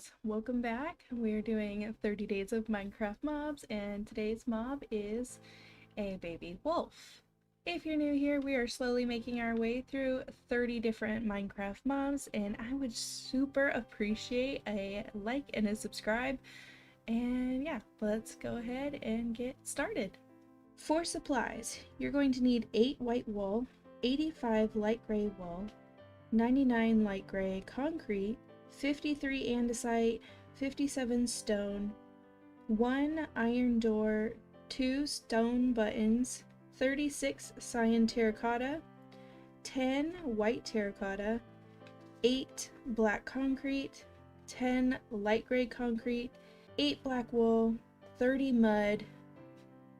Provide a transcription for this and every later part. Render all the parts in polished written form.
friends, welcome back. We're doing 30 days of Minecraft mobs, and today's mob is a baby wolf. If you're new here, we are slowly making our way through 30 different Minecraft mobs, and I would super appreciate a like and a subscribe. And yeah, let's go ahead and get started. For supplies, you're going to need 8 white wool, 85 light gray wool, 99 light gray concrete, 53 andesite, 57 stone, 1 iron door, 2 stone buttons, 36 cyan terracotta, 10 white terracotta, 8 black concrete, 10 light gray concrete, 8 black wool, 30 mud,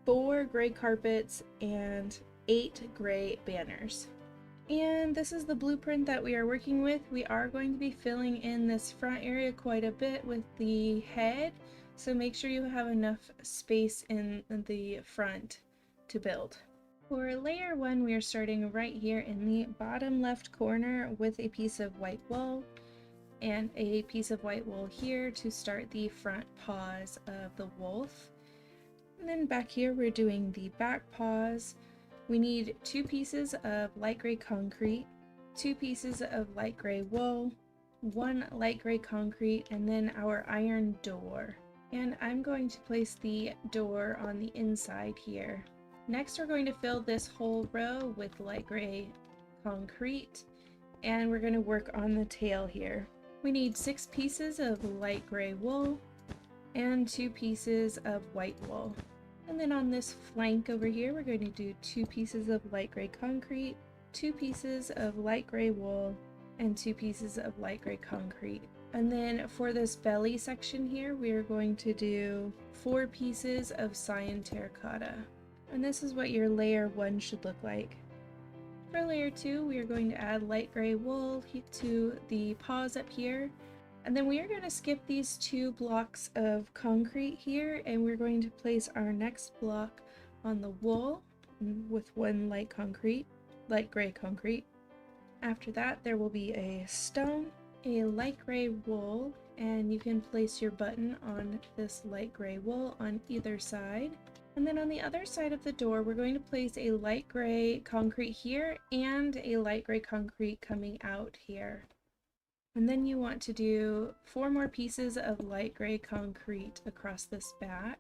4 gray carpets, and 8 gray banners. And this is the blueprint that we are working with. We are going to be filling in this front area quite a bit with the head, so make sure you have enough space in the front to build. For layer 1, we are starting right here in the bottom left corner with a piece of white wool and a piece of white wool here to start the front paws of the wolf. And then back here we're doing the back paws. We need 2 pieces of light gray concrete, 2 pieces of light gray wool, 1 light gray concrete, and then our iron door. And I'm going to place the door on the inside here. Next, we're going to fill this whole row with light gray concrete, and we're going to work on the tail here. We need 6 pieces of light gray wool and 2 pieces of white wool. And then on this flank over here, we're going to do 2 pieces of light gray concrete, 2 pieces of light gray wool, and 2 pieces of light gray concrete. And then for this belly section here, we are going to do 4 pieces of cyan terracotta. And this is what your layer 1 should look like. For layer 2, we are going to add light gray wool to the paws up here. And then we are going to skip these 2 blocks of concrete here, and we're going to place our next block on the wool with 1 light gray concrete. After that, there will be a stone, a light gray wool, and you can place your button on this light gray wool on either side. And then on the other side of the door, we're going to place a light gray concrete here and a light gray concrete coming out here. And then you want to do 4 more pieces of light gray concrete across this back.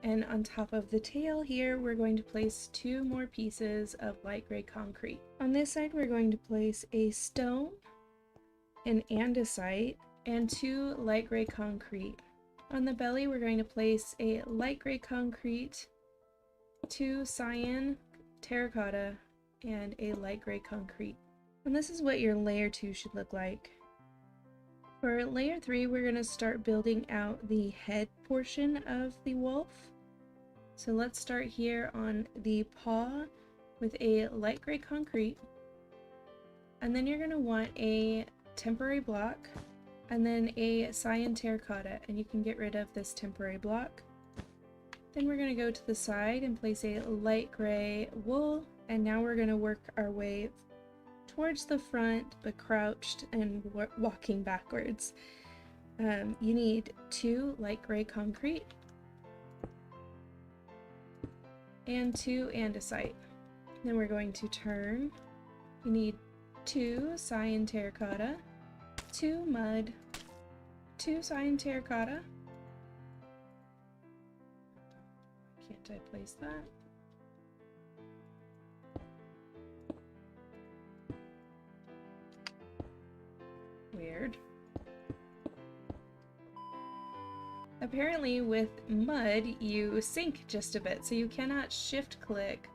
And on top of the tail here, we're going to place 2 more pieces of light gray concrete. On this side, we're going to place a stone, an andesite, and 2 light gray concrete. On the belly, we're going to place a light gray concrete, 2 cyan terracotta, and a light gray concrete. And this is what your layer 2 should look like. For layer 3, we're going to start building out the head portion of the wolf. So let's start here on the paw with a light gray concrete. And then you're going to want a temporary block and then a cyan terracotta, and you can get rid of this temporary block. Then we're going to go to the side and place a light gray wool, and now we're going to work our way towards the front, but crouched and walking backwards. You need 2 light gray concrete and 2 andesite. Then we're going to turn. You need 2 cyan terracotta, 2 mud, 2 cyan terracotta. Can't I place that? Weird. Apparently with mud you sink just a bit, so you cannot shift click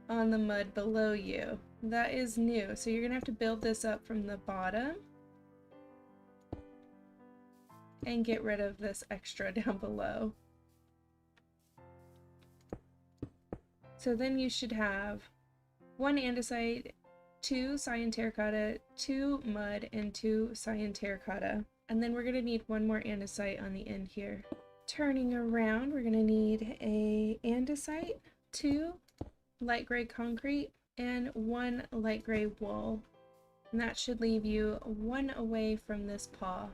on the mud below you. That is new, so you're gonna have to build this up from the bottom and get rid of this extra down below. So then you should have 1 andesite, 2 cyan terracotta, 2 mud, and 2 cyan terracotta. And then we're going to need 1 more andesite on the end here. Turning around, we're going to need a andesite, 2 light gray concrete, and 1 light gray wool. And that should leave you 1 away from this paw.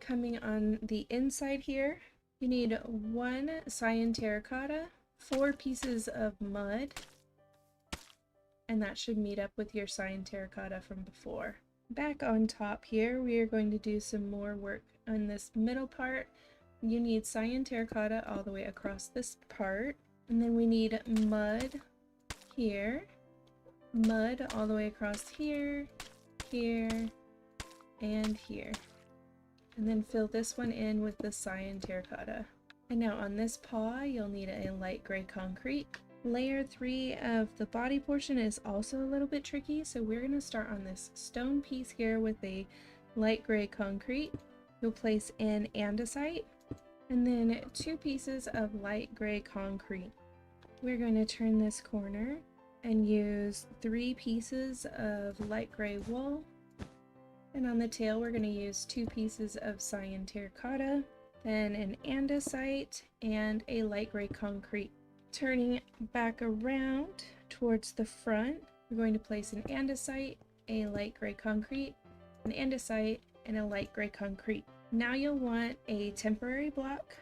Coming on the inside here, you need 1 Cyan Terracotta, 4 pieces of mud, and that should meet up with your Cyan Terracotta from before. Back on top here, we are going to do some more work on this middle part. You need Cyan Terracotta all the way across this part, and then we need mud here, mud all the way across here, here, and here. And then fill this one in with the Cyan Terracotta. And now on this paw, you'll need a light gray concrete. Layer 3 of the body portion is also a little bit tricky, so we're going to start on this stone piece here with a light gray concrete. You'll place in andesite, and then 2 pieces of light gray concrete. We're going to turn this corner and use 3 pieces of light gray wool. And on the tail, we're going to use 2 pieces of Cyan Terracotta, then an andesite, and a light gray concrete. Turning back around towards the front, we're going to place an andesite, a light gray concrete, an andesite, and a light gray concrete. Now you'll want a temporary block,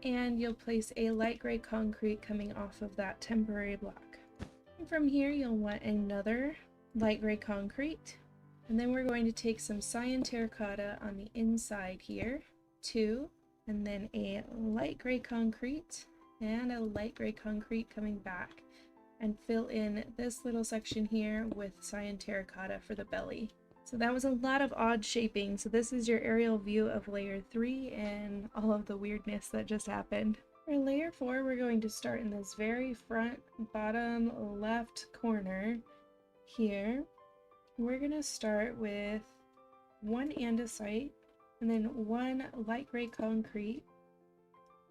and you'll place a light gray concrete coming off of that temporary block. And from here, you'll want another light gray concrete. And then we're going to take some Cyan Terracotta on the inside here, 2, and then a light gray concrete and a light gray concrete coming back, and fill in this little section here with Cyan Terracotta for the belly. So that was a lot of odd shaping, so this is your aerial view of layer 3 and all of the weirdness that just happened. For layer 4, we're going to start in this very front bottom left corner here. We're going to start with 1 andesite, and then 1 light gray concrete,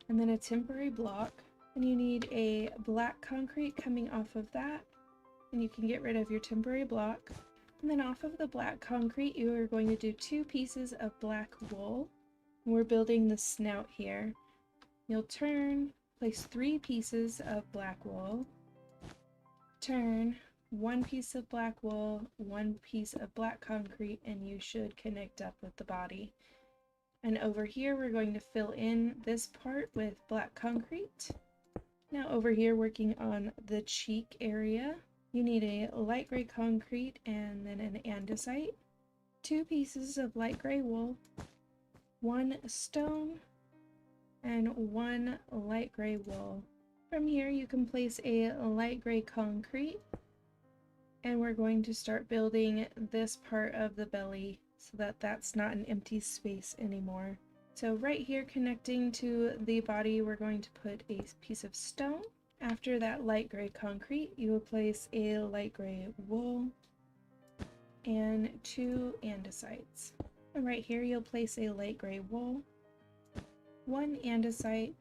and then a temporary block. And you need a black concrete coming off of that, and you can get rid of your temporary block. And then off of the black concrete, you are going to do 2 pieces of black wool. We're building the snout here. You'll turn, place 3 pieces of black wool, turn, 1 piece of black wool, 1 piece of black concrete, and you should connect up with the body. And over here, we're going to fill in this part with black concrete. Now over here, working on the cheek area, you need a light gray concrete and then an andesite, 2 pieces of light gray wool, 1 stone, and 1 light gray wool. From here, you can place a light gray concrete, and we're going to start building this part of the belly so that that's not an empty space anymore. So right here, connecting to the body, we're going to put a piece of stone. After that light gray concrete, you will place a light gray wool and 2 andesites. And right here, you'll place a light gray wool, 1 andesite,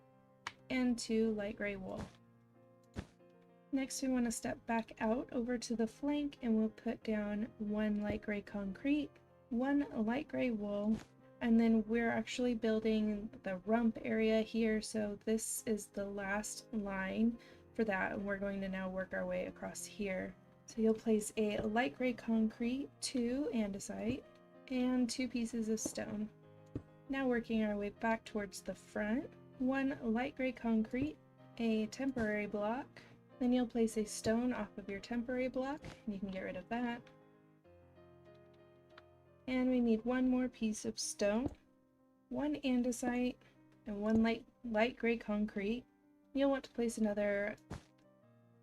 and 2 light gray wool. Next, we want to step back out over to the flank, and we'll put down 1 light gray concrete, 1 light gray wool, and then we're actually building the rump area here, so this is the last line for that, and we're going to now work our way across here. So you'll place a light gray concrete, 2 andesite, and 2 pieces of stone. Now working our way back towards the front, 1 light gray concrete, a temporary block, then you'll place a stone off of your temporary block, and you can get rid of that. And we need 1 more piece of stone, 1 andesite, and 1 light gray concrete. You'll want to place another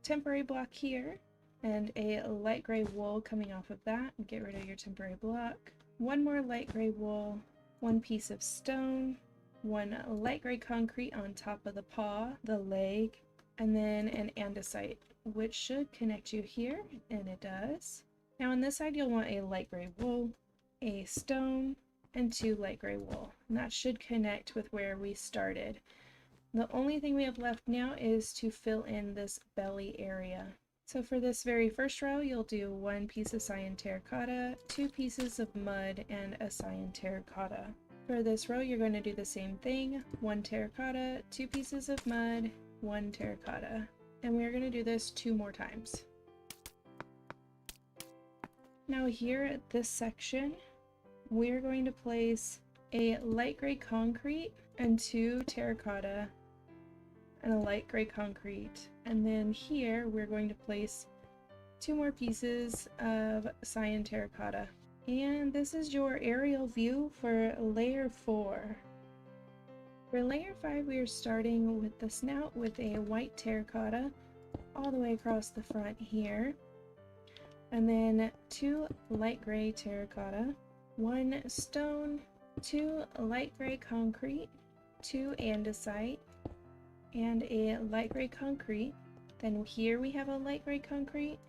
temporary block here, and a light gray wool coming off of that, and get rid of your temporary block. 1 more light gray wool, 1 piece of stone, 1 light gray concrete on top of the paw, the leg, and then an andesite, which should connect you here, and it does. Now on this side, you'll want a light gray wool, a stone, and 2 light gray wool, and that should connect with where we started. The only thing we have left now is to fill in this belly area. So for this very first row, you'll do 1 piece of Cyan Terracotta, 2 pieces of mud, and a Cyan Terracotta. For this row, you're going to do the same thing, 1 terracotta, 2 pieces of mud, 1 terracotta, and we're going to do this 2 more times. Now here at this section, we're going to place a light gray concrete, and 2 terracotta, and a light gray concrete. And then here we're going to place 2 more pieces of cyan terracotta. And this is your aerial view for layer 4. For layer 5, we are starting with the snout with a white terracotta all the way across the front here. And then 2 light gray terracotta, 1 stone, 2 light gray concrete, 2 andesite, and a light gray concrete. Then here we have a light gray concrete,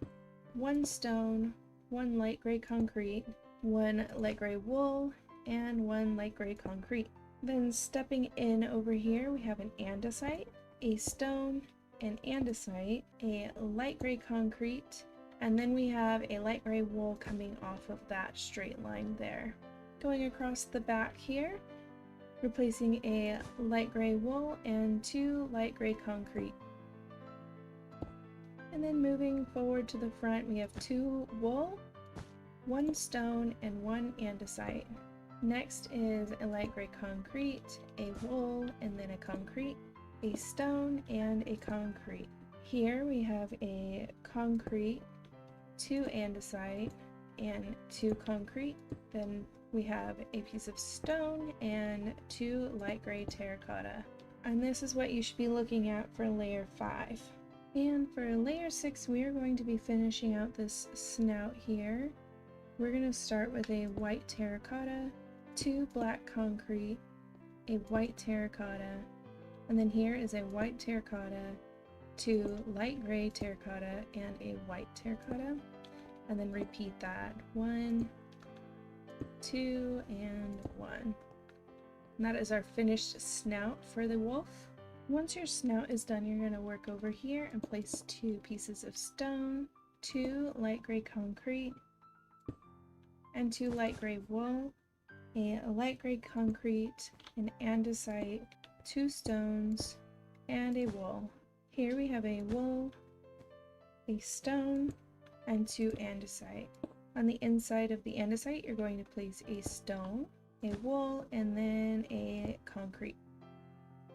1 stone, 1 light gray concrete, 1 light gray wool, and 1 light gray concrete. Then stepping in over here, we have an andesite, a stone, an andesite, a light gray concrete, and then we have a light gray wool coming off of that straight line there. Going across the back here, replacing a light gray wool and 2 light gray concrete. And then moving forward to the front, we have 2 wool, 1 stone, and 1 andesite. Next is a light gray concrete, a wool, and then a concrete, a stone, and a concrete. Here we have a concrete, 2 andesite, and 2 concrete. Then we have a piece of stone and 2 light gray terracotta. And this is what you should be looking at for layer 5. And for layer 6, we are going to be finishing out this snout here. We're going to start with a white terracotta, 2 black concrete, a white terracotta, and then here is a white terracotta, 2 light gray terracotta, and a white terracotta. And then repeat that. 1, 2, and 1. And that is our finished snout for the wolf. Once your snout is done, you're going to work over here and place 2 pieces of stone, 2 light gray concrete, and 2 light gray wool, a light gray concrete, an andesite, 2 stones, and a wool. Here we have a wool, a stone, and 2 andesite. On the inside of the andesite, you're going to place a stone, a wool, and then a concrete.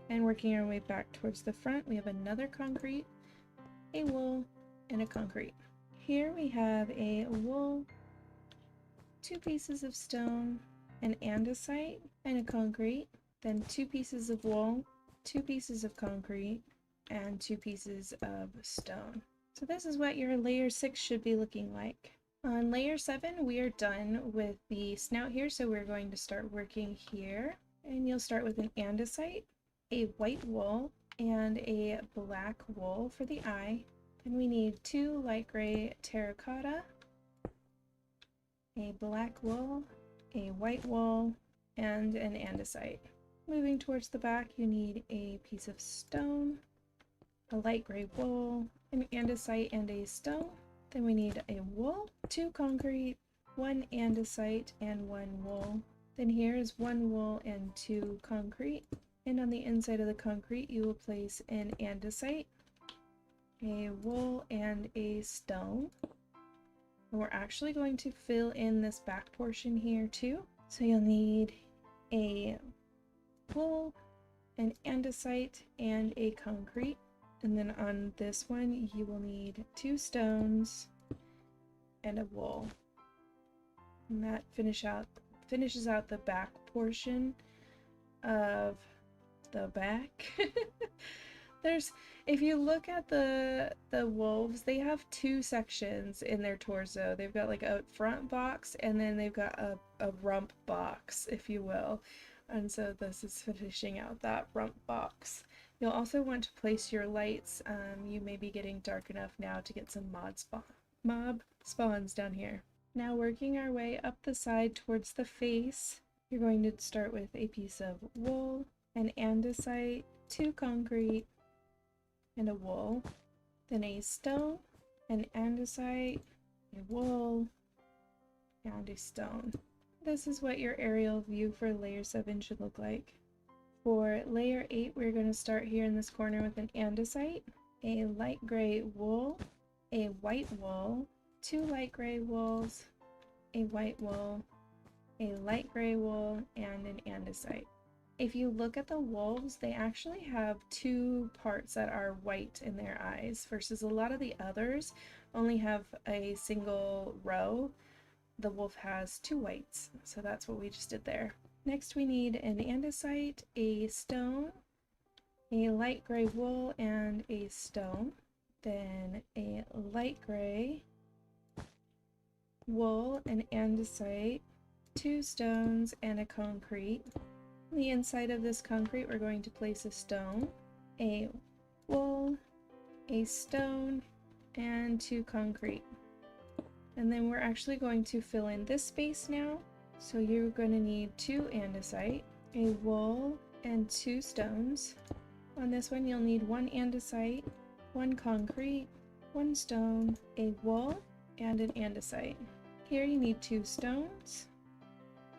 And working our way back towards the front, we have another concrete, a wool, and a concrete. Here we have a wool, 2 pieces of stone, an andesite, and a concrete, then 2 pieces of wool, 2 pieces of concrete, and 2 pieces of stone. So this is what your layer 6 should be looking like. On layer 7, we are done with the snout here, so we're going to start working here. And you'll start with an andesite, a white wool, and a black wool for the eye. Then we need 2 light gray terracotta, a black wool, a white wool, and an andesite. Moving towards the back, you need a piece of stone, a light gray wool, an andesite, and a stone. Then we need a wool, 2 concrete, 1 andesite, and 1 wool. Then here is 1 wool and 2 concrete. And on the inside of the concrete, you will place an andesite, a wool, and a stone. And we're actually going to fill in this back portion here too. So you'll need a wool, an andesite, and a concrete. And then on this one, you will need 2 stones and a wool. And that finishes out the back portion of the back. If you look at the wolves, they have 2 sections in their torso. They've got like a front box, and then they've got a rump box, if you will. And so this is finishing out that rump box. You'll also want to place your lights. You may be getting dark enough now to get some mob spawns down here. Now working our way up the side towards the face, you're going to start with a piece of wool, an andesite, 2 concrete, and a wool, then a stone, an andesite, a wool, and a stone. This is what your aerial view for layer 7 should look like. For layer 8, we're going to start here in this corner with an andesite, a light gray wool, a white wool, 2 light gray wools, a white wool, a light gray wool, and an andesite. If you look at the wolves, they actually have two parts that are white in their eyes versus a lot of the others only have a single row. The wolf has two whites, so that's what we just did there. Next we need an andesite, a stone, a light gray wool, and a stone. Then a light gray wool, an andesite, two stones, and a concrete. On the inside of this concrete we're going to place a stone, a wool, a stone, and two concrete. And then we're actually going to fill in this space now. So you're going to need two andesite, a wool, and two stones. On this one you'll need one andesite, one concrete, one stone, a wool, and an andesite. Here you need two stones,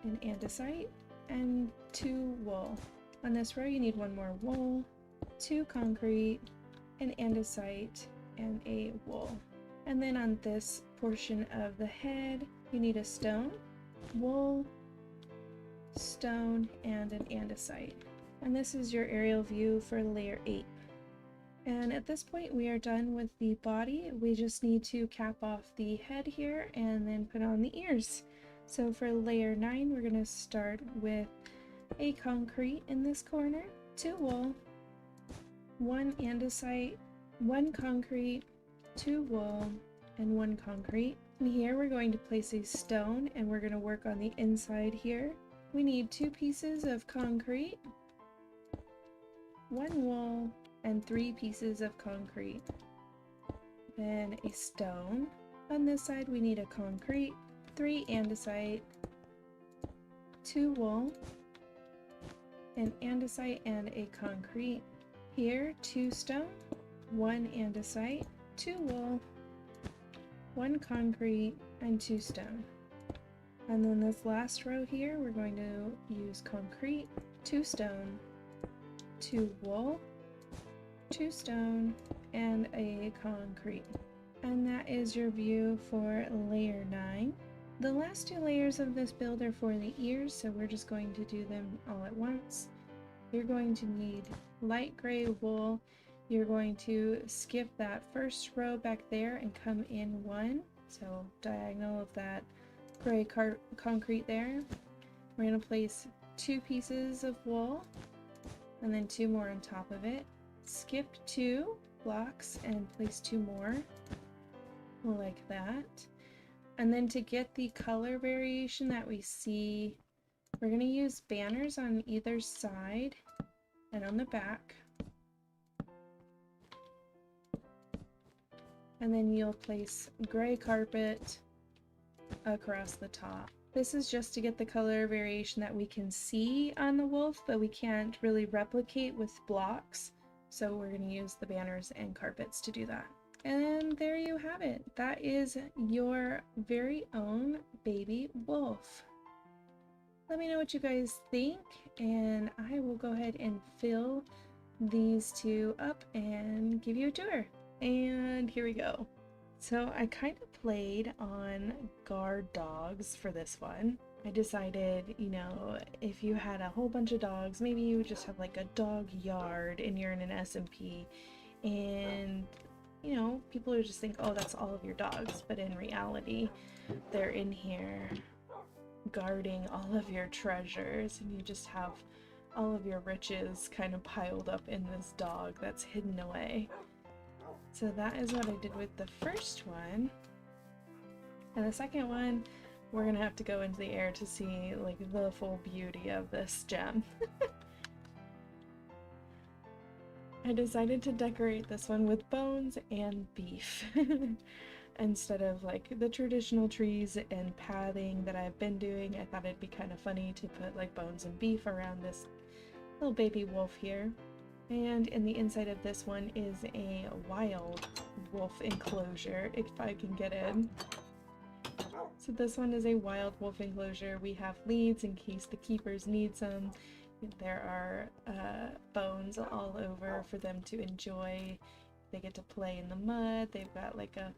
an andesite, and two wool. On this row you need one more wool, two concrete, an andesite, and a wool. And then on this portion of the head you need a stone, wool, stone, and an andesite. And this is your aerial view for layer 8. And at this point we are done with the body. We just need to cap off the head here and then put on the ears. So for layer 9 we're going to start with a concrete in this corner, two wool, one andesite, one concrete, two wool, and one concrete. And here we're going to place a stone and we're going to work on the inside here. We need two pieces of concrete, one wool, and three pieces of concrete. Then a stone. On this side we need a concrete, three andesite, two wool, an andesite, and a concrete. Here, two stone, one andesite, two wool, one concrete, and two stone. And then this last row here we're going to use concrete, two stone, two wool, two stone, and a concrete. And that is your view for layer 9. The last two layers of this build are for the ears, so we're just going to do them all at once. You're going to need light gray wool. You're going to skip that first row back there and come in one, so diagonal of that gray concrete there. We're going to place two pieces of wool and then two more on top of it. Skip two blocks and place two more like that. And then to get the color variation that we see, we're going to use banners on either side and on the back. And then you'll place gray carpet across the top. This is just to get the color variation that we can see on the wolf, but we can't really replicate with blocks. So we're going to use the banners and carpets to do that. And there you have it. That is your very own baby wolf. Let me know what you guys think, and I will go ahead and fill these two up and give you a tour. And here we go. So I kind of played on guard dogs for this one. I decided, you know, if you had a whole bunch of dogs, maybe you would just have like a dog yard and you're in an SMP, and you know, people would just think, oh, that's all of your dogs, but in reality they're in here guarding all of your treasures, and you just have all of your riches kind of piled up in this dog that's hidden away. So that is what I did with the first one. And the second one, we're gonna have to go into the air to see like the full beauty of this gem. I decided to decorate this one with bones and beef instead of like the traditional trees and pathing that I've been doing. I thought it'd be kind of funny to put like bones and beef around this little baby wolf here. And in the inside of this one is a wild wolf enclosure, if I can get in. So this one is a wild wolf enclosure. We have leads in case the keepers need some. There are bones all over for them to enjoy. They get to play in the mud. They've got like a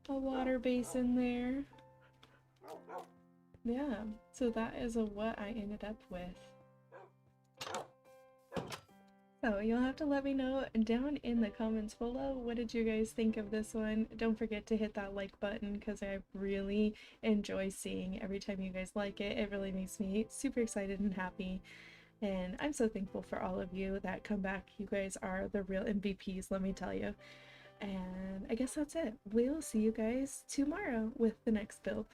water basin there. Yeah, so that is what I ended up with. So you'll have to let me know down in the comments below, what did you guys think of this one? Don't forget to hit that like button because I really enjoy seeing every time you guys like it. It really makes me super excited and happy. And I'm so thankful for all of you that come back. You guys are the real MVPs, let me tell you. And I guess that's it. We'll see you guys tomorrow with the next build.